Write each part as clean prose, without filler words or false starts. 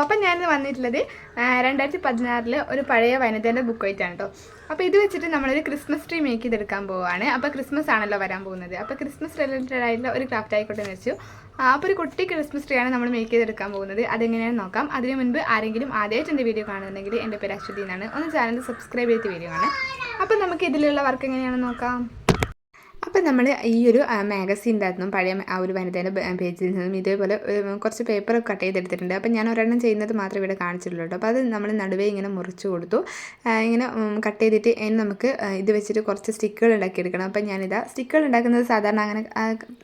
അപ്പം ഞാനിന്ന് വന്നിട്ടുള്ളത് 2016 ഒരു പഴയ വനിതേൻ്റെ ബുക്ക് ആയിട്ടാണ് കേട്ടോ. അപ്പോൾ ഇത് വെച്ചിട്ട് നമ്മളൊരു ക്രിസ്മസ് ട്രീ മേക്ക് ചെയ്തെടുക്കാൻ പോവുകയാണ്. അപ്പോൾ ക്രിസ്മസ് ആണല്ലോ വരാൻ പോകുന്നത്. അപ്പോൾ ക്രിസ്മസ് റിലേറ്റഡ് ആയിട്ടുള്ള ഒരു ക്രാഫ്റ്റ് ആയിക്കോട്ടെ എന്ന് വെച്ചു. അപ്പോൾ ഒരു കുട്ടി ക്രിസ്മസ് ട്രീ ആണ് നമ്മൾ മേക്ക് ചെയ്തെടുക്കാൻ പോകുന്നത്. അതെങ്ങനെയാണെന്ന് നോക്കാം. അതിന് മുൻപ് ആരെങ്കിലും ആദ്യമായിട്ട് എൻ്റെ വീഡിയോ കാണുന്നുണ്ടെങ്കിൽ എൻ്റെ പേര് അശ്വതി എന്നാണ്. ഒന്ന് ചാനൽ സബ്സ്ക്രൈബ് ചെയ്തിട്ട് വീഡിയോ ആണ്. അപ്പോൾ നമുക്ക് ഇതിലുള്ള വർക്ക് എങ്ങനെയാണെന്ന് നോക്കാം. അപ്പം നമ്മൾ ഈ ഒരു മാഗസീൻ്റെ അകത്തുനിന്നും പഴയ ആ ഒരു വനിതേൻ്റെ പേജിൽ നിന്നും ഇതേപോലെ കുറച്ച് പേപ്പർ കട്ട് ചെയ്തെടുത്തിട്ടുണ്ട്. അപ്പം ഞാൻ ഒരെണ്ണം ചെയ്യുന്നത് മാത്രമേ ഇവിടെ കാണിച്ചിട്ടുള്ളൂ കേട്ടോ. അപ്പോൾ അത് നമ്മൾ നടുവേ ഇങ്ങനെ മുറിച്ച് കൊടുത്തു. ഇങ്ങനെ കട്ട് ചെയ്തിട്ട് ഇനി നമുക്ക് ഇത് വെച്ചിട്ട് കുറച്ച് സ്റ്റിക്കുകൾ ഉണ്ടാക്കിയെടുക്കണം. അപ്പം ഞാനിതാ സ്റ്റിക്കുകൾ ഉണ്ടാക്കുന്നത് സാധാരണ അങ്ങനെ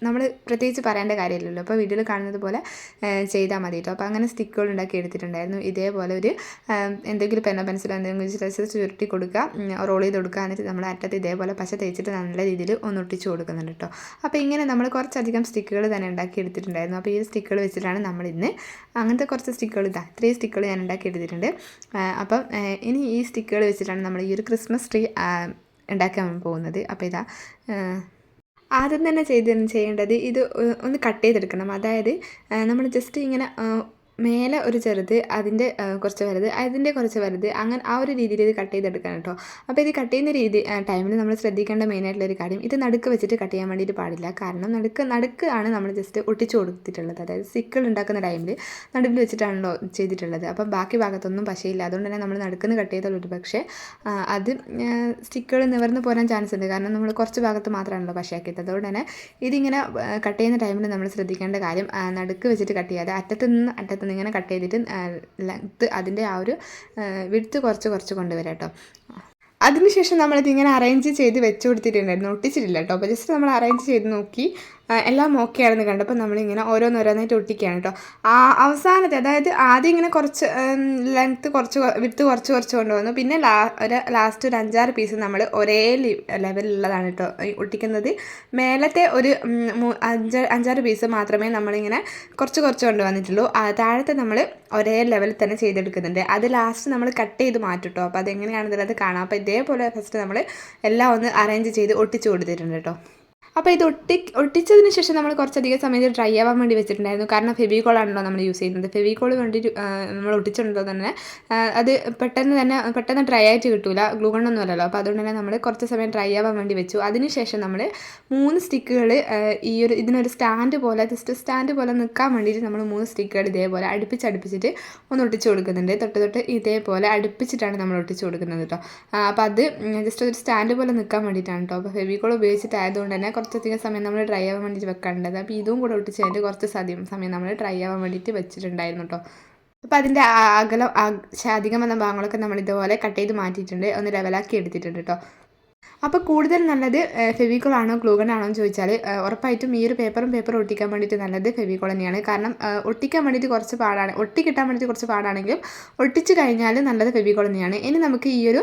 നമ്മൾ പ്രത്യേകിച്ച് പറയേണ്ട കാര്യമില്ലല്ലോ. അപ്പോൾ വീഡിയോയിൽ കാണുന്നത് പോലെ ചെയ്താൽ മതി കേട്ടോ. അപ്പോൾ അങ്ങനെ സ്റ്റിക്കുകൾ ഉണ്ടാക്കി എടുത്തിട്ടുണ്ടായിരുന്നു. ഇതേപോലെ ഒരു എന്തെങ്കിലും പെന്നോ പെൻസിലോ എന്തെങ്കിലും വെച്ചിട്ട് ചുരുട്ടി കൊടുക്കുക, റോൾ ചെയ്ത് കൊടുക്കുക. എന്നിട്ട് നമ്മൾ അറ്റത്ത് ഇതേപോലെ പശ തേച്ചിട്ട് നല്ല രീതിയിൽ ഒട്ടിച്ച് കൊടുക്കുന്നുണ്ട് കേട്ടോ. അപ്പോൾ ഇങ്ങനെ നമ്മൾ കുറച്ചധികം സ്റ്റിക്കുകൾ തന്നെ ഉണ്ടാക്കി എടുത്തിട്ടുണ്ടായിരുന്നു. അപ്പോൾ ഈ സ്റ്റിക്കുകൾ വെച്ചിട്ടാണ് നമ്മൾ ഇന്ന് അങ്ങനത്തെ കുറച്ച് സ്റ്റിക്കുകൾ ഇത്രയും സ്റ്റിക്കുകൾ ഞാൻ ഉണ്ടാക്കി എടുത്തിട്ടുണ്ട്. അപ്പം ഇനി ഈ സ്റ്റിക്കുകൾ വെച്ചിട്ടാണ് നമ്മൾ ഈ ഒരു ക്രിസ്മസ് ട്രീ ഉണ്ടാക്കാൻ പോകുന്നത്. അപ്പോൾ ഇതാ ആദ്യം തന്നെ ചെയ്യേണ്ടത് ഇത് ഒന്ന് കട്ട് ചെയ്തെടുക്കണം. അതായത് നമ്മൾ ജസ്റ്റ് ഇങ്ങനെ മേലെ ഒരു ചെറുത്, അതിൻ്റെ കുറച്ച് വലുത്, അതിൻ്റെ കുറച്ച് വലുത്, അങ്ങനെ ആ ഒരു രീതിയിൽ ഇത് കട്ട് ചെയ്തെടുക്കണം കേട്ടോ. അപ്പോൾ ഇത് കട്ട് ചെയ്യുന്ന ടൈമിൽ നമ്മൾ ശ്രദ്ധിക്കേണ്ട മെയിനായിട്ടുള്ളൊരു കാര്യം, ഇത് നടുക്ക് വെച്ചിട്ട് കട്ട് ചെയ്യാൻ വേണ്ടിയിട്ട് പാടില്ല. കാരണം നടുക്ക് ആണ് നമ്മൾ ജസ്റ്റ് ഒട്ടിച്ച് കൊടുത്തിട്ടുള്ളത്. അതായത് സ്റ്റിക്കുകൾ ഉണ്ടാക്കുന്ന ടൈമിൽ നടുവിൽ വെച്ചിട്ടാണല്ലോ ചെയ്തിട്ടുള്ളത്. അപ്പം ബാക്കി ഭാഗത്തൊന്നും പശയില്ല. അതുകൊണ്ട് തന്നെ നമ്മൾ നടുക്കുന്ന് കട്ട് ചെയ്തുള്ളൂ. പക്ഷേ അത് സ്റ്റിക്കുകൾ നിവർന്ന് പോരാൻ ചാൻസ് ഉണ്ട്. കാരണം നമ്മൾ കുറച്ച് ഭാഗത്ത് മാത്രമാണല്ലോ പശയാക്കിയത്. അതുകൊണ്ട് തന്നെ ഇതിങ്ങനെ കട്ട് ചെയ്യുന്ന ടൈമിൽ നമ്മൾ ശ്രദ്ധിക്കേണ്ട കാര്യം, നടുക്ക് വെച്ചിട്ട് കട്ട് ചെയ്യാതെ അറ്റത്ത് ഇങ്ങനെ കട്ട് ചെയ്തിട്ട് ലെങ്ത്ത് അതിൻ്റെ ആ ഒരു വിഡ്ത്ത് കുറച്ച് കൊണ്ടുവരാം കേട്ടോ. അതിനുശേഷം നമ്മളിതിങ്ങനെ അറേഞ്ച് ചെയ്ത് വെച്ച് കൊടുത്തിട്ടുണ്ടായിരുന്നു, ഒട്ടിച്ചിട്ടില്ല കേട്ടോ. അപ്പോൾ ജസ്റ്റ് നമ്മൾ അറേഞ്ച് ചെയ്ത് നോക്കി എല്ലാം ഓക്കെ ആണെന്ന് കണ്ടപ്പോൾ നമ്മളിങ്ങനെ ഓരോന്നോരോന്നായിട്ട് ഒട്ടിക്കുകയാണ് കേട്ടോ. അവസാനത്തെ, അതായത് ആദ്യം ഇങ്ങനെ കുറച്ച് ലെങ്ത്ത് വിഡ്ത്ത് കുറച്ച് കൊണ്ടുവന്നു. പിന്നെ ലാസ്റ്റ് ഒരു 5-6 പീസ് നമ്മൾ ഒരേ ലെവലിലുള്ളതാണ് കേട്ടോ ഒട്ടിക്കുന്നത്. മേലത്തെ ഒരു 5-6 പീസ് മാത്രമേ നമ്മളിങ്ങനെ കുറച്ച് കൊണ്ടുവന്നിട്ടുള്ളൂ. താഴത്തെ നമ്മൾ ഒരേ ലെവലിൽ തന്നെ ചെയ്തെടുക്കുന്നുണ്ട്. അത് ലാസ്റ്റ് നമ്മൾ കട്ട് ചെയ്ത് മാറ്റും കേട്ടോ. അപ്പോൾ അതെങ്ങനെയാണെന്നുള്ളത് കാണാം. അപ്പോൾ ഇതേപോലെ ഫസ്റ്റ് നമ്മൾ എല്ലാം ഒന്ന് അറേഞ്ച് ചെയ്ത് ഒട്ടിച്ച് കൊടുത്തിട്ടുണ്ട് കേട്ടോ. അപ്പോൾ ഇത് ഒട്ടിച്ചതിന് ശേഷം നമ്മൾ കുറച്ചധികം സമയത്ത് ഡ്രൈ ആവാൻ വേണ്ടി വെച്ചിട്ടുണ്ടായിരുന്നു. കാരണം ഫെവിക്കോളാണല്ലോ നമ്മൾ യൂസ് ചെയ്യുന്നത്. ഫെവിക്കോൾ വേണ്ടിയിട്ട് നമ്മൾ ഒട്ടിച്ചിട്ടുണ്ടോ തന്നെ അത് പെട്ടെന്ന് ഡ്രൈ ആയിട്ട് കിട്ടില്ല, ഗ്ലൂഗണ്ണൊന്നും അല്ലല്ലോ. അപ്പോൾ അതുകൊണ്ട് തന്നെ നമ്മൾ കുറച്ച് സമയം ഡ്രൈ ആവാൻ വേണ്ടി വെച്ചു. അതിനുശേഷം നമ്മൾ 3 സ്റ്റിക്കുകൾ ഇതിനൊരു സ്റ്റാൻഡ് പോലെ നിൽക്കാൻ വേണ്ടിയിട്ട് നമ്മൾ 3 സ്റ്റിക്കുകൾ ഇതേപോലെ അടുപ്പിച്ചിട്ട് ഒന്ന് ഒട്ടിച്ച് കൊടുക്കുന്നുണ്ട്. തൊട്ട് ഇതേപോലെ അടുപ്പിച്ചിട്ടാണ് നമ്മൾ ഒട്ടിച്ച് കൊടുക്കുന്നത് കേട്ടോ. അപ്പോൾ അത് ജസ്റ്റ് ഒരു സ്റ്റാൻഡ് പോലെ നിൽക്കാൻ വേണ്ടിയിട്ടാണ് കേട്ടോ. അപ്പോൾ ഫെവിക്കോൾ ഉപയോഗിച്ചിട്ടായതുകൊണ്ട് തന്നെ കുറച്ചധികം സമയം നമ്മൾ ഡ്രൈ ആവാൻ വേണ്ടിയിട്ട് വെക്കേണ്ടത്. അപ്പോൾ ഇതും കൂടെ ഒട്ടിച്ച് കഴിഞ്ഞിട്ട് കുറച്ച് സമയം നമ്മൾ ഡ്രൈ ആവാൻ വേണ്ടിയിട്ട് വെച്ചിട്ടുണ്ടായിരുന്നു കേട്ടോ. അപ്പോൾ അതിൻ്റെ അധികം വന്ന ഭാഗങ്ങളൊക്കെ നമ്മൾ ഇതുപോലെ കട്ട് ചെയ്ത് മാറ്റിയിട്ടുണ്ട്, ഒന്ന് ലെവലാക്കി എടുത്തിട്ടുണ്ട് കേട്ടോ. അപ്പോൾ കൂടുതൽ നല്ലത് ഫെവിക്കോൾ ആണോ ഗ്ലൂഗൺ ആണോ എന്ന് ചോദിച്ചാൽ ഉറപ്പായിട്ടും ഈ ഒരു പേപ്പർ ഒട്ടിക്കാൻ വേണ്ടിയിട്ട് നല്ലത് ഫെവിക്കോൾ തന്നെയാണ്. കാരണം ഒട്ടിക്കാൻ വേണ്ടിയിട്ട് കുറച്ച് പാടാണ്, കിട്ടാൻ വേണ്ടിയിട്ട് കുറച്ച് പാടാണെങ്കിലും ഒട്ടിച്ച് കഴിഞ്ഞാൽ നല്ലത് ഫെവിക്കോൾ തന്നെയാണ്. ഇനി നമുക്ക് ഈ ഒരു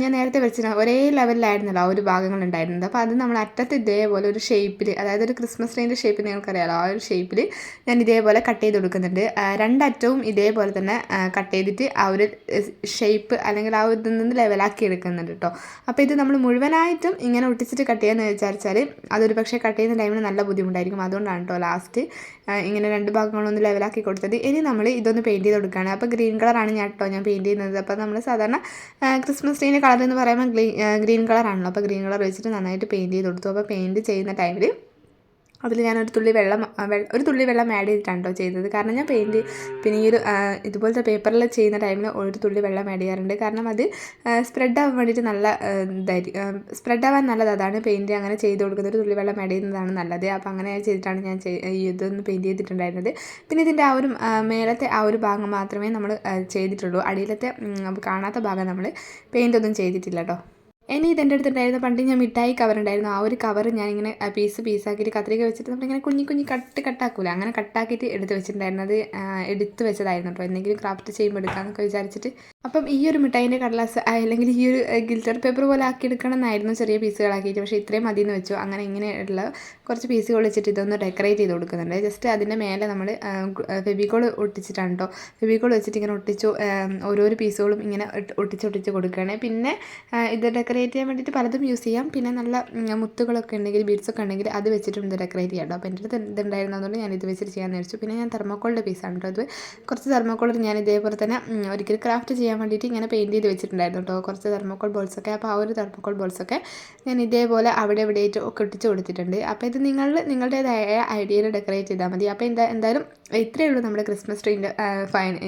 ഞാൻ നേരത്തെ വെച്ചിട്ട് ഒരേ ലെവലിലായിരുന്നല്ലോ ആ ഒരു ഭാഗങ്ങൾ ഉണ്ടായിരുന്നത്. അപ്പോൾ അത് നമ്മൾ അറ്റത്ത് ഇതേപോലെ ഒരു ഷേപ്പിൽ, അതായത് ഒരു ക്രിസ്മസ് ട്രീൻ്റെ ഷേപ്പ് നിങ്ങൾക്കറിയാമല്ലോ, ആ ഒരു ഷേപ്പിൽ ഞാൻ ഇതേപോലെ കട്ട് ചെയ്ത് കൊടുക്കുന്നുണ്ട്. രണ്ടറ്റവും ഇതേപോലെ തന്നെ കട്ട് ചെയ്തിട്ട് ആ ഒരു ഷേപ്പ് അല്ലെങ്കിൽ ആ ഒരു ഇതിൽ നിന്ന് ലെവലാക്കി എടുക്കുന്നുണ്ട് കേട്ടോ. അപ്പോൾ ഇത് നമ്മൾ മുഴുവനായിട്ടും ഇങ്ങനെ ഒട്ടിച്ചിട്ട് കട്ട് ചെയ്യാമെന്ന് വിചാരിച്ചാൽ അതൊരു പക്ഷേ കട്ട് ചെയ്യുന്ന ടൈമിന് നല്ല ബുദ്ധിമുട്ടായിരിക്കും. അതുകൊണ്ടാണ് കേട്ടോ ലാസ്റ്റ് ഇങ്ങനെ 2 ഭാഗങ്ങളൊന്ന് ലെവലാക്കി കൊടുത്തത്. ഇനി നമ്മൾ ഇതൊന്ന് പെയിൻറ്റ് ചെയ്ത് കൊടുക്കുകയാണ്. അപ്പോൾ ഗ്രീൻ കളറാണ് ഞാൻ പെയിൻറ്റ് ചെയ്യുന്നത്. അപ്പോൾ നമ്മൾ സാധാരണ ക്രിസ്മസ് ട്രീൻ്റെ കളർ എന്ന് പറയുമ്പോൾ ഗ്രീൻ കളറാണല്ലോ. അപ്പോൾ ഗ്രീൻ കളർ വെച്ചിട്ട് നന്നായിട്ട് പെയിൻറ്റ് ചെയ്ത് കൊടുത്തു. അപ്പോൾ പെയിൻറ്റ് ചെയ്യുന്ന ടൈമിൽ അതിൽ ഞാൻ ഒരു തുള്ളി വെള്ളം ആഡ് ചെയ്തിട്ടാണ് ചെയ്തത്. കാരണം ഞാൻ പിന്നെ ഈ ഒരു ഇതുപോലത്തെ പേപ്പറിൽ ചെയ്യുന്ന ടൈമിൽ ഒരു തുള്ളി വെള്ളം ആഡ് ചെയ്യാറുണ്ട്. കാരണം അത് സ്പ്രെഡ് ആവാൻ വേണ്ടിയിട്ട് സ്പ്രെഡ് ആവാൻ നല്ലത്. അതാണ് പെയിൻറ്റ് അങ്ങനെ ചെയ്ത് കൊടുക്കുന്നത്. ഒരു തുള്ളി വെള്ളം ആഡ് ചെയ്യുന്നതാണ് നല്ലത്. അപ്പോൾ അങ്ങനെ ചെയ്തിട്ടാണ് ഞാൻ ഇതൊന്ന് പെയിൻറ്റ് ചെയ്തിട്ടുണ്ടായിരുന്നത്. പിന്നെ ഇതിൻ്റെ ആ ഒരു മേലത്തെ ആ ഒരു ഭാഗം മാത്രമേ നമ്മൾ ചെയ്തിട്ടുള്ളൂ. അടിയിലത്തെ കാണാത്ത ഭാഗം നമ്മൾ പെയിൻ്റ് ഒന്നും ചെയ്തിട്ടില്ല കേട്ടോ. ഇനി ഇതെൻ്റെ അടുത്തുണ്ടായിരുന്ന പണ്ട് ഞാൻ മിഠായി കവർ ഉണ്ടായിരുന്നു. ആ ഒരു കവർ ഞാനിങ്ങനെ പീസാക്കിയിട്ട് കത്രിക വെച്ചിട്ട് നമ്മളിങ്ങനെ കുഞ്ഞി കട്ടാക്കൂല, അങ്ങനെ കട്ടാക്കിയിട്ട് എടുത്ത് വെച്ചിട്ടുണ്ടായിരുന്നത് എടുത്ത് വെച്ചതായിരുന്നു കേട്ടോ. എന്തെങ്കിലും ക്രാഫ്റ്റ് ചെയ്യുമ്പോൾ എടുക്കാമെന്നൊക്കെ വിചാരിച്ചിട്ട് അപ്പം ഈ ഒരു മിഠായിൻ്റെ കടലാസ് അല്ലെങ്കിൽ ഈ ഒരു ഗിൽറ്റർ പേപ്പർ പോലെ ആക്കിയെടുക്കണം എന്നായിരുന്നു ചെറിയ പീസുകളാക്കിയിട്ട്, പക്ഷേ ഇത്രയും മതി എന്ന് വെച്ചു. അങ്ങനെ ഇങ്ങനെയുള്ള കുറച്ച് പീസുകൾ വെച്ചിട്ട് ഇതൊന്ന് ഡെക്കറേറ്റ് ചെയ്ത് കൊടുക്കുന്നുണ്ട്. ജസ്റ്റ് അതിൻ്റെ മേലെ നമ്മൾ ഫെവിക്കോൾ ഒട്ടിച്ചിട്ടാണ് കേട്ടോ. ഫെവിക്കോൾ വെച്ചിട്ട് ഇങ്ങനെ ഒട്ടിച്ചു ഓരോരോ പീസുകളും ഇങ്ങനെ ഒട്ടിച്ച് കൊടുക്കുകയാണ്. പിന്നെ ഇത് ഡെക്കറേറ്റ് ചെയ്യാൻ വേണ്ടിയിട്ട് പലതും യൂസ് ചെയ്യാം. പിന്നെ നല്ല മുത്തുകളൊക്കെ ഉണ്ടെങ്കിൽ, ബീഡ്സൊക്കെ ഉണ്ടെങ്കിൽ അത് വെച്ചിട്ടും ഇത് ഡെക്കറേറ്റ് ചെയ്യാം കേട്ടോ. അപ്പോൾ എൻ്റെ അടുത്ത് ഇതുണ്ടായിരുന്നതുകൊണ്ട് ഞാൻ ഇത് വെച്ചിട്ട് ചെയ്യാമെന്ന് വെച്ചു. പിന്നെ ഞാൻ തെർമോക്കോളിൻ്റെ പീസാണ് കേട്ടോ അത്. കുറച്ച് തെർമോക്കോൾ ഞാൻ ഇതേപോലെ തന്നെ ഒരിക്കൽ ക്രാഫ്റ്റ് ചെയ്യാൻ വേണ്ടിയിട്ട് ഇങ്ങനെ പെയിൻറ്റ് ചെയ്ത് വെച്ചിട്ടുണ്ടായിരുന്നു കേട്ടോ, കുറച്ച് തെർമോക്കോൾ ബോൾസൊക്കെ. അപ്പോൾ ആ ഒരു തെർമോക്കോൾ ബോൾസൊക്കെ ഞാൻ ഇതേപോലെ അവിടെ ഇവിടെയായിട്ട് ഒക്കെ ഒട്ടിച്ച് കൊടുത്തിട്ടുണ്ട്. അപ്പോൾ ഇത് നിങ്ങളുടേതായ ഐഡിയയിൽ ഡെക്കറേറ്റ് ചെയ്താൽ മതി. അപ്പോൾ എന്തായാലും ഇത്രയേ ഉള്ളൂ നമ്മുടെ ക്രിസ്മസ് ട്രീൻ്റെ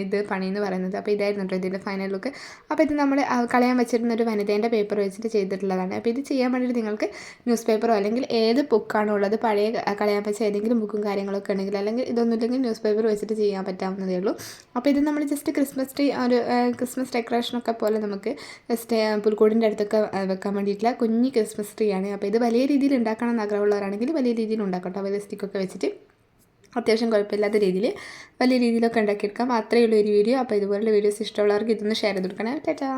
ഇത് പണി എന്ന് പറയുന്നത്. അപ്പോൾ ഇതായിരുന്നു കേട്ടോ ഇതിൻ്റെ ഫൈനൽ ലുക്ക്. അപ്പോൾ ഇത് നമ്മൾ കളയാൻ വെച്ചിരുന്ന ഒരു വനിതേൻ്റെ പേപ്പർ വെച്ചിട്ട് ചെയ്തിട്ടുള്ളതാണ്. അപ്പോൾ ഇത് ചെയ്യാൻ വേണ്ടിയിട്ട് നിങ്ങൾക്ക് ന്യൂസ് പേപ്പറോ അല്ലെങ്കിൽ ഏത് ബുക്കാണോ ഉള്ളത്, പഴയ കളയാൻ വെച്ച ഏതെങ്കിലും ബുക്കും കാര്യങ്ങളൊക്കെ ഉണ്ടെങ്കിൽ, അല്ലെങ്കിൽ ഇതൊന്നുമില്ലെങ്കിൽ ന്യൂസ് പേപ്പർ വെച്ചിട്ട് ചെയ്യാൻ പറ്റാവുന്നതേ ഉള്ളൂ. അപ്പോൾ ഇത് നമ്മൾ ജസ്റ്റ് ക്രിസ്മസ് ട്രീ ഒരു ക്രിസ്മസ് ഡെക്കറേഷനൊക്കെ പോലെ നമുക്ക് ജസ്റ്റ് പുൽക്കൂടിൻ്റെ അടുത്തൊക്കെ വെക്കാൻ വേണ്ടിയിട്ടുള്ള കുഞ്ഞ് ക്രിസ്മസ് ട്രീ ആണ്. അപ്പോൾ ഇത് വലിയ രീതിയിൽ ഉണ്ടാക്കണം എന്ന് ആഗ്രഹമുള്ളവരാണെങ്കിൽ വലിയ രീതിയിൽ ഉണ്ടാക്കട്ടോ. വലിയ സ്റ്റിക്കൊക്കെ വെച്ചിട്ട് അത്യാവശ്യം കുഴപ്പമില്ലാത്ത രീതിയിൽ വലിയ രീതിയിലൊക്കെ ഉണ്ടാക്കിയെടുക്കാം. അത്രയേ ഉള്ളൂ ഒരു വീഡിയോ. അപ്പോൾ ഇതുപോലുള്ള വീഡിയോസ് ഇഷ്ടമുള്ളവർക്ക് ഇതൊന്ന് ഷെയർ ചെയ്ത് കൊടുക്കണേ. ടാറ്റാ.